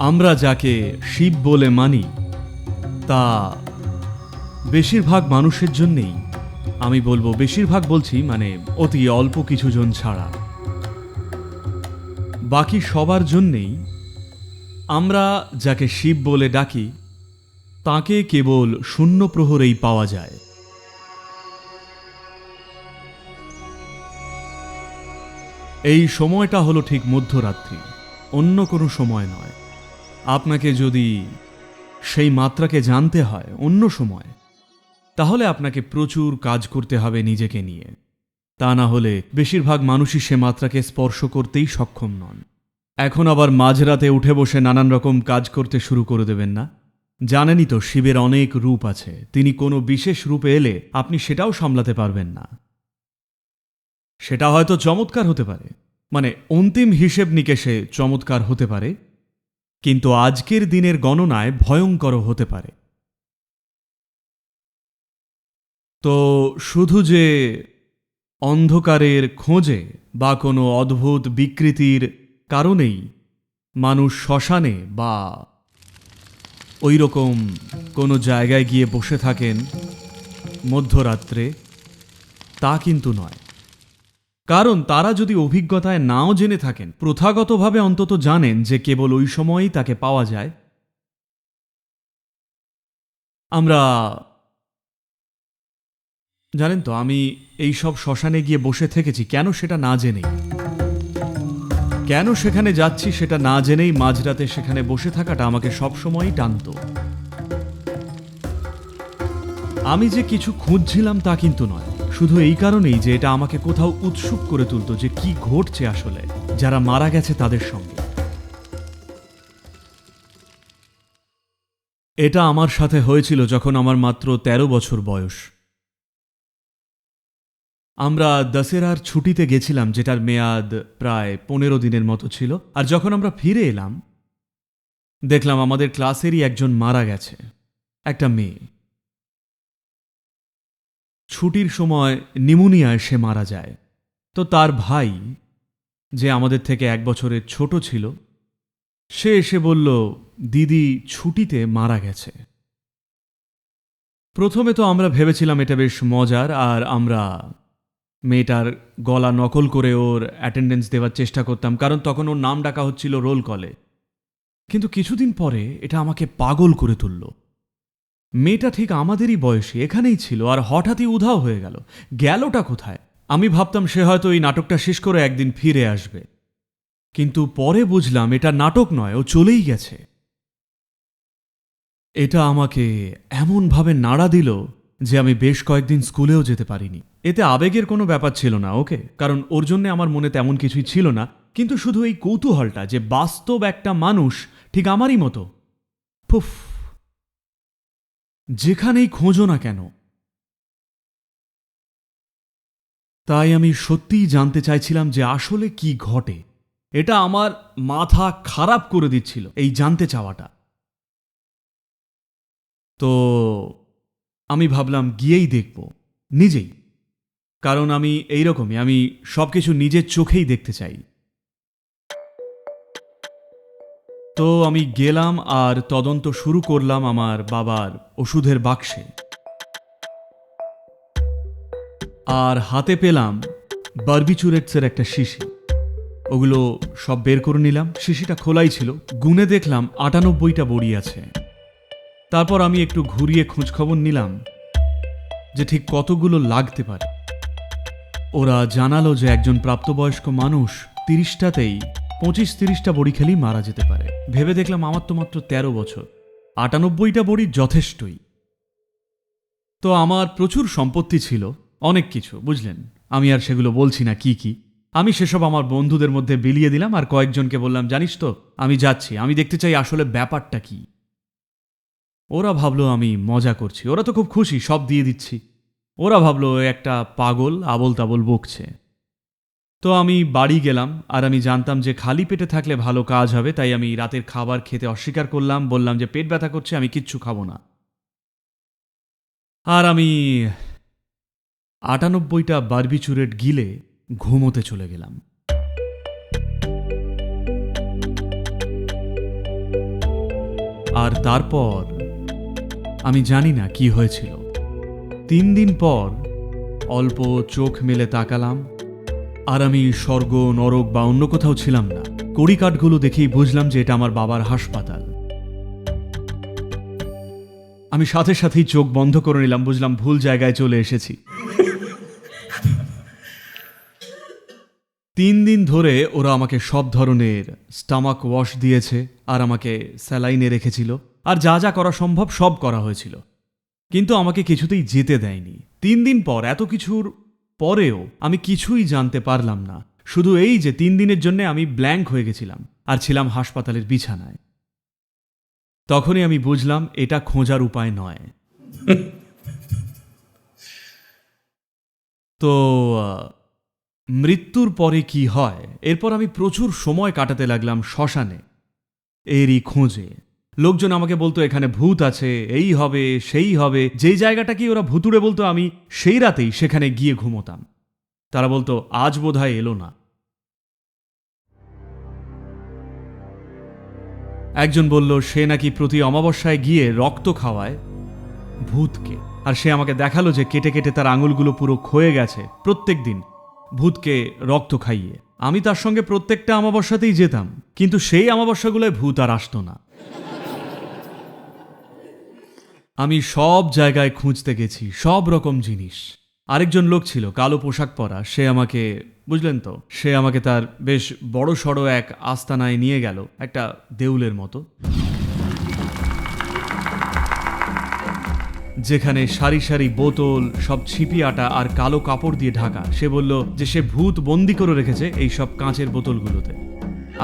আমরা যাকে শিব বলে মানি তা বেশিরভাগ মানুষের জন্যেই, আমি বলবো বেশিরভাগ বলছি মানে অতি অল্প কিছুজন ছাড়া, বাকি সবার জন্যেই আমরা যাকে শিব বলে ডাকি তাকে কেবল শূন্য প্রহরেই পাওয়া যায়। এই সময়টা হলো ঠিক মধ্যরাত্রি, অন্য কোনো সময় নয়। আপনাকে যদি সেই মাত্রাকে জানতে হয় অন্য সময়, তাহলে আপনাকে প্রচুর কাজ করতে হবে নিজেকে নিয়ে। তা না হলে বেশিরভাগ মানুষই সে মাত্রাকে স্পর্শ করতেই সক্ষম নন। এখন আবার মাঝরাতে উঠে বসে নানান রকম কাজ করতে শুরু করে দেবেন না। জানেনই তো শিবের অনেক রূপ আছে, তিনি কোনো বিশেষ রূপে এলে আপনি সেটাও সামলাতে পারবেন না। সেটা হয়তো চমৎকার হতে পারে, মানে অন্তিম হিসেব নিকেশে চমৎকার হতে পারে, কিন্তু আজকের দিনের গণনায় ভয়ঙ্কর হতে পারে। তো শুধু যে অন্ধকারের খোঁজে বা কোনো অদ্ভুত বিকৃতির কারণেই মানুষ শ্মশানে বা ওই রকম কোনো জায়গায় গিয়ে বসে থাকেন মধ্যরাত্রে, তা কিন্তু নয়। কারণ তারা যদি অভিজ্ঞতায় নাও জেনে থাকেন, প্রথাগতভাবে অন্তত জানেন যে কেবল ওই সময়ই তাকে পাওয়া যায়। আমরা জানেন তো, আমি এই সব শ্মশানে গিয়ে বসে থেকেছি কেন সেটা না জেনেই। কেন সেখানে যাচ্ছি সেটা না জেনেই মাঝরাতে সেখানে বসে থাকাটা আমাকে সবসময়ই টানত। আমি যে কিছু খুঁজছিলাম তা কিন্তু নয়, শুধু এই কারণেই যে এটা আমাকে কোথাও উৎসুক করে তুলত যে কি ঘটছে আসলে যারা মারা গেছে তাদের সঙ্গে। এটা আমার সাথে হয়েছিল যখন আমার মাত্র ১৩ বছর বয়স। আমরা দশেরার ছুটিতে গেছিলাম, যেটার মেয়াদ প্রায় ১৫ দিনের মতো ছিল। আর যখন আমরা ফিরে এলাম দেখলাম আমাদের ক্লাসেরই একজন মারা গেছে, একটা মেয়ে। ছুটির সময় নিউমোনিয়ায় সে মারা যায়। তো তার ভাই, যে আমাদের থেকে ১ বছরের ছোট ছিল, সে এসে বলল দিদি ছুটিতে মারা গেছে। প্রথমে তো আমরা ভেবেছিলাম এটা বেশ মজার, আর আমরা মেয়েটার গলা নকল করে ওর অ্যাটেন্ডেন্স দেওয়ার চেষ্টা করতাম, কারণ তখন ওর নাম ডাকা হচ্ছিল রোল কলে। কিন্তু কিছুদিন পরে এটা আমাকে পাগল করে তুলল। মেয়েটা ঠিক আমাদেরই বয়সী, এখানেই ছিল, আর হঠাৎই উধাও হয়ে গেল। গেলটা কোথায়? আমি ভাবতাম সে হয়তো এই নাটকটা শেষ করে একদিন ফিরে আসবে, কিন্তু পরে বুঝলাম এটা নাটক নয়, ও চলেই গেছে। এটা আমাকে এমনভাবে নাড়া দিল যে আমি বেশ কয়েকদিন স্কুলেও যেতে পারিনি। এতে আবেগের কোনো ব্যাপার ছিল না, ওকে, কারণ ওর জন্য আমার মনে তেমন কিছুই ছিল না, কিন্তু শুধু এই কৌতূহলটা যে বাস্তব একটা মানুষ ঠিক আমারই মতো, ফুফ, যেখানেই খোঁজো না কেন। তাই আমি সত্যিই জানতে চাইছিলাম যে আসলে কি ঘটে। এটা আমার মাথা খারাপ করে দিচ্ছিল এই জানতে চাওয়াটা। তো আমি ভাবলাম গিয়েই দেখব নিজেই, কারণ আমি এইরকমই, আমি সবকিছু নিজের চোখেই দেখতে চাই। তো আমি গেলাম আর তদন্ত শুরু করলাম আমার বাবার ওষুধের বাক্সে। আর হাতে পেলাম বারবিচুরেটসের একটা শিশি। ওগুলো সব বের করে নিলাম, শিশিটা খোলাই ছিল। গুনে দেখলাম ৯৮টা বড়ি আছে। তারপর আমি একটু ঘুরিয়ে খোঁজখবর নিলাম যে ঠিক কতগুলো লাগতে পারে। ওরা জানালো যে একজন প্রাপ্তবয়স্ক মানুষ ৩০টাতেই ২৫-৩০টা বড়ি খেলেই মারা যেতে পারে। ভেবে দেখলাম আমার তো মাত্র ১৩ বছর, ৯৮টা বড়ি যথেষ্টই। তো আমার প্রচুর সম্পত্তি ছিল, অনেক কিছু, বুঝলেন। আমি আর সেগুলো বলছি না কি কি। আমি সেসব আমার বন্ধুদের মধ্যে বিলিয়ে দিলাম, আর কয়েকজনকে বললাম জানিস তো আমি যাচ্ছি, আমি দেখতে চাই আসলে ব্যাপারটা কি। ওরা ভাবলো আমি মজা করছি, ওরা তো খুব খুশি, সব দিয়ে দিচ্ছি। ওরা ভাবলো একটা পাগল আবোল তাবোল বকছে। তো আমি বাড়ি গেলাম, আর আমি জানতাম যে খালি পেটে থাকলে ভালো কাজ হবে, তাই আমি রাতের খাবার খেতে অস্বীকার করলাম, বললাম যে পেট ব্যথা করছে, আমি কিচ্ছু খাবো না। আর আমি ৯৮টা বারবিচুরেট গিলে ঘুমোতে চলে গেলাম। আর তারপর আমি জানি না কি হয়েছিল। 3 দিন পর অল্প চোখ মেলে তাকালাম, আর আমি স্বর্গ নরক বা অন্য কোথাও ছিলাম না। কড়িকাঠগুলো দেখেই বুঝলাম যে এটা আমার বাবার হাসপাতাল। আমি সাথে সাথেই চোখ বন্ধ করে নিলাম, বুঝলাম ভুল জায়গায় চলে এসেছি। 3 দিন ধরে ওরা আমাকে সব ধরনের স্টামাক ওয়াশ দিয়েছে, আর আমাকে স্যালাইনে রেখেছিল, আর যা যা করা সম্ভব সব করা হয়েছিল, কিন্তু আমাকে কিছুতেই যেতে দেয়নি। 3 দিন পর এত কিছুর পরেও আমি কিছুই জানতে পারলাম না, শুধু এই যে 3 দিনের জন্য আমি ব্ল্যাঙ্ক হয়ে গেছিলাম আর ছিলাম হাসপাতালের বিছানায়। তখনই আমি বুঝলাম এটা খোঁজার উপায় নয়। তো মৃত্যুর পরে কি হয়, এরপর আমি প্রচুর সময় কাটাতে লাগলাম শ্মশানে এরই খোঁজে। লোকজন আমাকে বলতো এখানে ভূত আছে, এই হবে সেই হবে। যেই জায়গাটাকে ওরা ভুতুড়ে বলতো, আমি সেই রাতেই সেখানে গিয়ে ঘুমোতাম। তারা বলতো আজ বোধহয় এলো না। একজন বলল সে নাকি প্রতি অমাবস্যায় গিয়ে রক্ত খাওয়ায় ভূতকে, আর সে আমাকে দেখালো যে কেটে কেটে তার আঙুলগুলো পুরো ক্ষয়ে গেছে প্রত্যেক দিন ভূতকে রক্ত খাইয়ে। আমি তার সঙ্গে প্রত্যেকটা অমাবস্যাতেই যেতাম, কিন্তু সেই অমাবস্যাগুলোয় ভূত আর আসতো না। আমি সব জায়গায় খুঁজতে গেছি, সব রকম জিনিস। আরেকজন লোক ছিল কালো পোশাক পরা, সে আমাকে, বুঝলেন তো, সে আমাকে তার বেশ বড় সড়ো এক আস্তানায় নিয়ে গেল, একটা দেউলের মতো, যেখানে সারি সারি বোতল, সব ছিপি আটা আর কালো কাপড় দিয়ে ঢাকা। সে বলল যে সে ভূত বন্দি করে রেখেছে এই সব কাঁচের বোতলগুলোতে।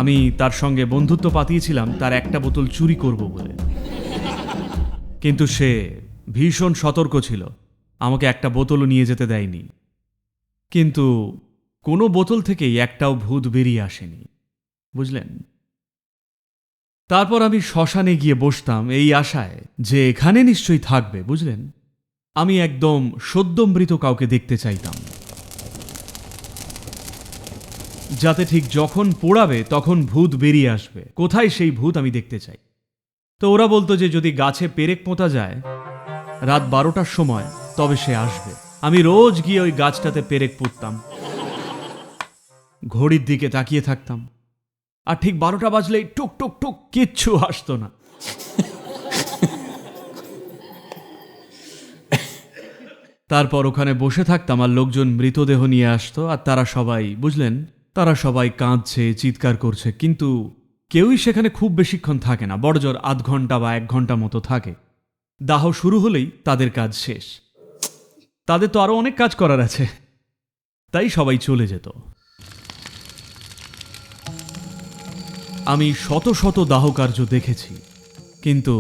আমি তার সঙ্গে বন্ধুত্ব পাতিয়েছিলাম তার একটা বোতল চুরি করব বলে, কিন্তু সে ভীষণ সতর্ক ছিল, আমাকে একটা বোতলও নিয়ে যেতে দেয়নি। কিন্তু কোনো বোতল থেকেই একটাও ভূত বেরিয়ে আসেনি, বুঝলেন। তারপর আমি শ্মশানে গিয়ে বসতাম এই আশায় যে এখানে নিশ্চয়ই থাকবে, বুঝলেন। আমি একদম সদ্যমৃত কাউকে দেখতে চাইতাম, যাতে ঠিক যখন পোড়াবে তখন ভূত বেরিয়ে আসবে। কোথায় সেই ভূত আমি দেখতে চাই। তো ওরা বলতো যে যদি গাছে পেরেক পোঁতা যায় রাত 12টার সময় তবে সে আসবে। আমি রোজ গিয়ে ওই গাছটাতে পেরেক পুঁততাম, ঘড়ির দিকে তাকিয়ে থাকতাম, আর ঠিক 12টা বাজলেই টুক টুক টুক, কিচ্ছু আসতো না। তারপর ওখানে বসে থাকতাম, আর লোকজন মৃতদেহ নিয়ে আসতো, আর তারা সবাই, বুঝলেন, তারা সবাই কাঁদছে, চিৎকার করছে, কিন্তু কেউই সেখানে খুব বেশিক্ষণ থাকে না, বড়জোর আধ ঘন্টা বা 1 ঘন্টা মতো থাকে। দাহ শুরু হলেই তাদের কাজ শেষ। তাদের তো আরো অনেক কাজ করার আছে, তাই সবাই চলে যেত। আমি শত শত দাহকার্য দেখেছি, কিন্তু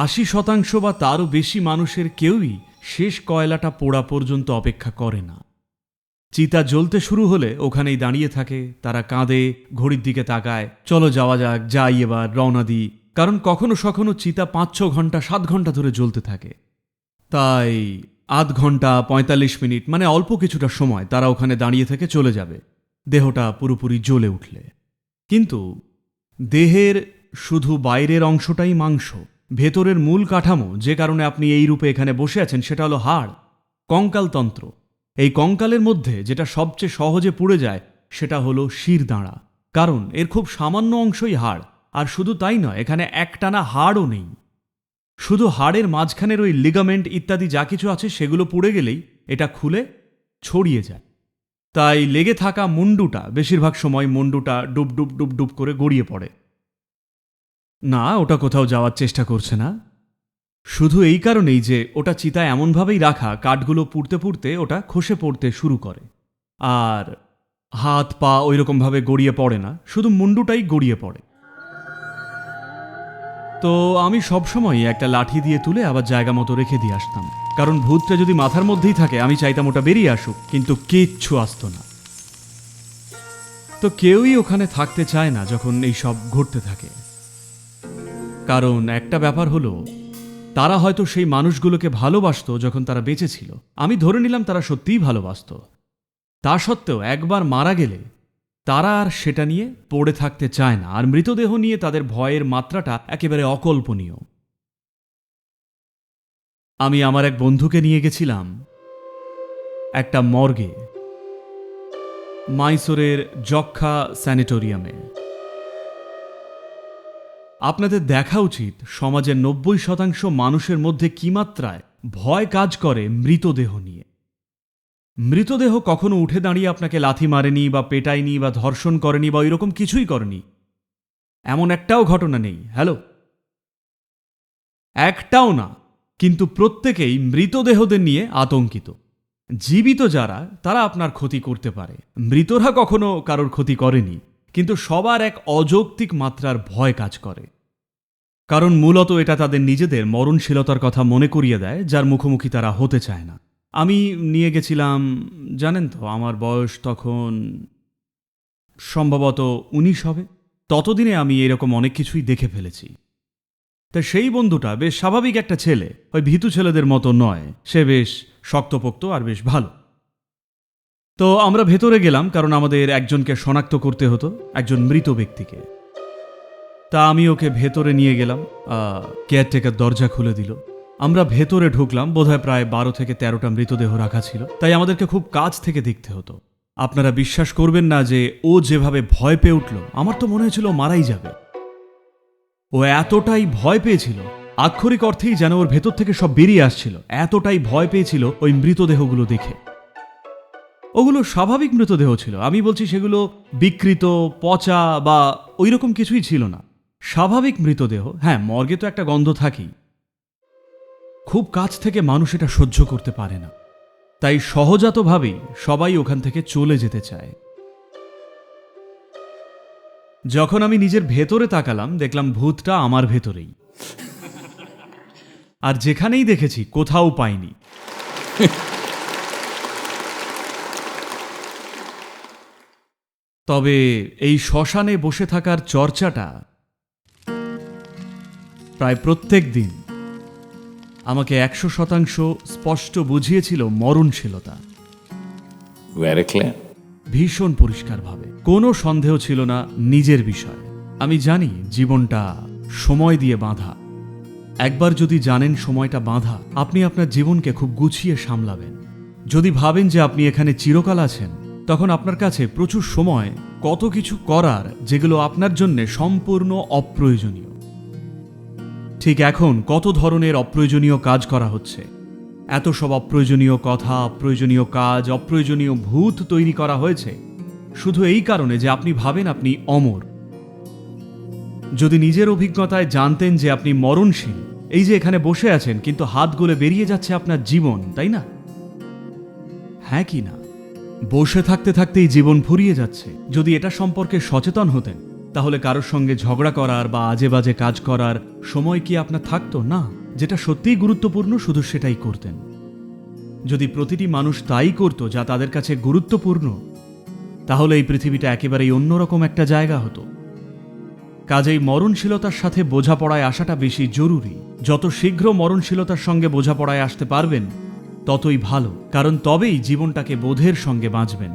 80% বা তারও বেশি মানুষের কেউই শেষ কয়লাটা পোড়া পর্যন্ত অপেক্ষা করে না। চিতা জ্বলতে শুরু হলে ওখানেই দাঁড়িয়ে থাকে, তারা কাঁদে, ঘড়ির দিকে তাকায়, চলো যাওয়া যাক, যাই এবার, রওনা দিই। কারণ কখনো কখনো চিতা 5-6 ঘন্টা 7 ঘন্টা ধরে জ্বলতে থাকে। তাই আধ ঘন্টা 45 মিনিট, মানে অল্প কিছুটা সময় তারা ওখানে দাঁড়িয়ে থেকে চলে যাবে, দেহটা পুরোপুরি জ্বলে উঠলে। কিন্তু দেহের শুধু বাইরের অংশটাই মাংস, ভেতরের মূল কাঠামো, যে কারণে আপনি এই রূপে এখানে বসে আছেন, সেটা হলো হাড়, কঙ্কালতন্ত্র। এই কঙ্কালের মধ্যে যেটা সবচেয়ে সহজে পুড়ে যায় সেটা হলো শিরদাঁড়া, কারণ এর খুব সামান্য অংশই হাড়। আর শুধু তাই নয়, এখানে একটানা হাড়ও নেই, শুধু হাড়ের মাঝখানের ওই লিগামেন্ট ইত্যাদি যা কিছু আছে সেগুলো পুড়ে গেলেই এটা খুলে ছড়িয়ে যায়। তাই লেগে থাকা মুন্ডুটা, বেশিরভাগ সময় মুন্ডুটা ডুব ডুব ডুব ডুব করে গড়িয়ে পড়ে। না, ওটা কোথাও যাওয়ার চেষ্টা করছে না, শুধু এই কারণেই যে ওটা চিতায় এমনভাবেই রাখা, কাঠগুলো পুড়তে পুড়তে ওটা খসে পড়তে শুরু করে। আর হাত পা ওই রকমভাবে গড়িয়ে পড়ে না, শুধু মুন্ডুটাই গড়িয়ে পড়ে। তো আমি সবসময় একটা লাঠি দিয়ে তুলে আবার জায়গা মতো রেখে দিয়ে আসতাম, কারণ ভূতটা যদি মাথার মধ্যেই থাকে আমি চাইতাম ওটা বেরিয়ে আসুক, কিন্তু কিচ্ছু আসতো না। তো কেউই ওখানে থাকতে চায় না যখন এই সব ঘটতে থাকে, কারণ একটা ব্যাপার হলো তারা হয়তো সেই মানুষগুলোকে ভালোবাসতো যখন তারা বেঁচে ছিল। আমি ধরে নিলাম তারা সত্যিই ভালোবাসতো। তা সত্ত্বেও একবার মারা গেলে তারা আর সেটা নিয়ে পড়ে থাকতে চায় না, আর মৃতদেহ নিয়ে তাদের ভয়ের মাত্রাটা একেবারে অকল্পনীয়। আমি আমার এক বন্ধুকে নিয়ে গেছিলাম একটা মর্গে, মাইসোরের যক্ষা স্যানিটোরিয়ামে। আপনাদের দেখা উচিত সমাজের 90% মানুষের মধ্যে কি মাত্রায় ভয় কাজ করে মৃতদেহ নিয়ে। মৃতদেহ কখনো উঠে দাঁড়িয়ে আপনাকে লাথি মারেনি বা পেটায়নি বা ধর্ষণ করেনি বা এরকম কিছুই করেনি, এমন একটাও ঘটনা নেই। হ্যালো, একটাও না। কিন্তু প্রত্যেকেই মৃতদেহদের নিয়ে আতঙ্কিত। জীবিত যারা, তারা আপনার ক্ষতি করতে পারে, মৃতরা কখনো কারোর ক্ষতি করেনি, কিন্তু সবার এক অযৌক্তিক মাত্রার ভয় কাজ করে। কারণ মূলত এটা তাদের নিজেদের মরণশীলতার কথা মনে করিয়ে দেয়, যার মুখোমুখি তারা হতে চায় না। আমি নিয়ে গেছিলাম, জানেন তো, আমার বয়স তখন সম্ভবত 19 হবে। ততদিনে আমি এরকম অনেক কিছুই দেখে ফেলেছি। তা সেই বন্ধুটা বেশ স্বাভাবিক একটা ছেলে, ওই ভীতু ছেলেদের মতো নয়, সে বেশ শক্তপোক্ত আর বেশ ভালো। তো আমরা ভেতরে গেলাম, কারণ আমাদের একজনকে শনাক্ত করতে হতো, একজন মৃত ব্যক্তিকে। তা আমি ওকে ভেতরে নিয়ে গেলাম, কেয়ারটেকার দরজা খুলে দিল। আমরা ভেতরে ঢুকলাম, বোধহয় প্রায় 12 থেকে 13টা মৃতদেহ রাখা ছিল, তাই আমাদেরকে খুব কাছ থেকে দেখতে হতো। আপনারা বিশ্বাস করবেন না যে ও যেভাবে ভয় পেয়ে উঠল, আমার তো মনে হয়েছিল মারাই যাবে। ও এতটাই ভয় পেয়েছিল, আক্ষরিক অর্থেই যেন ওর ভেতর থেকে সব বেরিয়ে আসছিল, এতটাই ভয় পেয়েছিল ওই মৃতদেহগুলো দেখে। ওগুলো স্বাভাবিক মৃতদেহ ছিল, আমি বলছি সেগুলো বিকৃত, পচা বা ওইরকম কিছুই ছিল না, স্বাভাবিক মৃতদেহ। হ্যাঁ, মর্গে তো একটা গন্ধ থাকেই। খুব কাছ থেকে মানুষ এটা সহ্য করতে পারে না, তাই সহজাতভাবেই সবাই ওখান থেকে চলে যেতে চায়। যখন আমি নিজের ভেতরে তাকালাম, দেখলাম ভূতটা আমার ভেতরেই, আর যেখানেই দেখেছি কোথাও পাইনি। তবে এই শ্মশানে বসে থাকার চর্চাটা প্রায় প্রত্যেক দিন আমাকে 100% স্পষ্ট বুঝিয়েছিল মরণশীলতা। ভীষণ পরিষ্কারভাবে, কোনো সন্দেহ ছিল না নিজের বিষয়। আমি জানি জীবনটা সময় দিয়ে বাঁধা। একবার যদি জানেন সময়টা বাঁধা, আপনি আপনার জীবনকে খুব গুছিয়ে সামলাবেন। যদি ভাবেন যে আপনি এখানে চিরকাল আছেন, তখন আপনার কাছে প্রচুর সময় কত কিছু করার, যেগুলো আপনার জন্য সম্পূর্ণ অপ্রয়োজনীয়। ঠিক এখন কত ধরনের অপ্রয়োজনীয় কাজ করা হচ্ছে, এত সব অপ্রয়োজনীয় কথা, অপ্রয়োজনীয় কাজ, অপ্রয়োজনীয় ভূত তৈরি করা হয়েছে শুধু এই কারণে যে আপনি ভাবেন আপনি অমর। যদি নিজের অভিজ্ঞতায় জানতেন যে আপনি মরণশীল, এই যে এখানে বসে আছেন কিন্তু হাত গলে বেরিয়ে যাচ্ছে আপনার জীবন, তাই না? হ্যাঁ কি না? বসে থাকতে থাকতেই জীবন ফুরিয়ে যাচ্ছে। যদি এটা সম্পর্কে সচেতন হতেন, তাহলে কারোর সঙ্গে ঝগড়া করার বা আজে বাজে কাজ করার সময় কি আপনার থাকতো না? যেটা সত্যিই গুরুত্বপূর্ণ শুধু সেটাই করতেন। যদি প্রতিটি মানুষ তাই করত যা তাদের কাছে গুরুত্বপূর্ণ, তাহলে এই পৃথিবীটা একেবারেই অন্যরকম একটা জায়গা হতো। কাজেই মরণশীলতার সাথে বোঝাপড়ায় আসাটা বেশি জরুরি। যত শীঘ্র মরণশীলতার সঙ্গে বোঝাপড়ায় আসতে পারবেন, ততই ভালো, কারণ তবেই জীবনটাকে বোধের সঙ্গে বাঁচবেন।